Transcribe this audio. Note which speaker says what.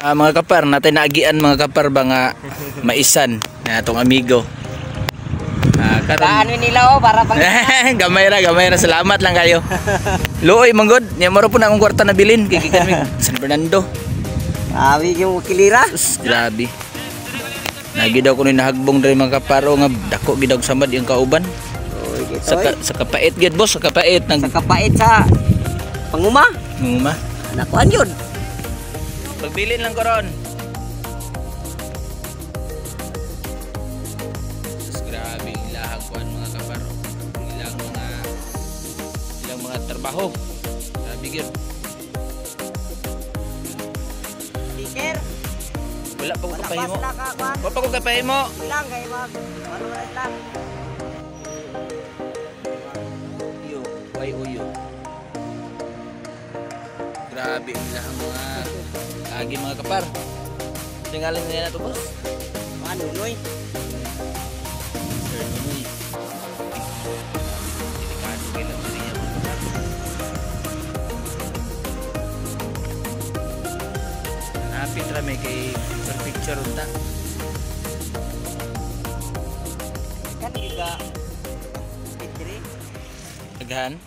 Speaker 1: Mga kapar, natin naagian mga kapar ba nga maisan na itong amigo.
Speaker 2: Karon nila para pang
Speaker 1: gamay ra, salamat lang kayo. Luoy manggod, nya maro po na akong kwarta na bilin kay kami San Fernando.
Speaker 2: Abi yung kilira.
Speaker 1: Grabe. Nagi daw ko ni nahagbong diri mga kaparo nga dako gid og samad yung kauban. Sa kapait gid boss, sa kapait nang
Speaker 2: sa kapait sa panguma.
Speaker 1: Panguma.
Speaker 2: Nakuan yun.
Speaker 1: Pagbilin lang ko ron. Grabe ilahang kuan mga kaparo. Ilang mga trabaho. Grabe gyud.
Speaker 2: Sticker.
Speaker 1: Wala pa ko kapahimo. Wala pa ko kapahimo.
Speaker 2: Ilang kay mag manuray lang.
Speaker 1: Uyo, way uyo. Grabe ilahang mga agi mga kapar. Tingalan nila na to boss.
Speaker 2: Ano noy?
Speaker 1: Sir Nunoy. Delikado kayo lang niya mga kapar. Hanapin rami kay picture unta.
Speaker 2: Kan juga. Picture.
Speaker 1: Agahan.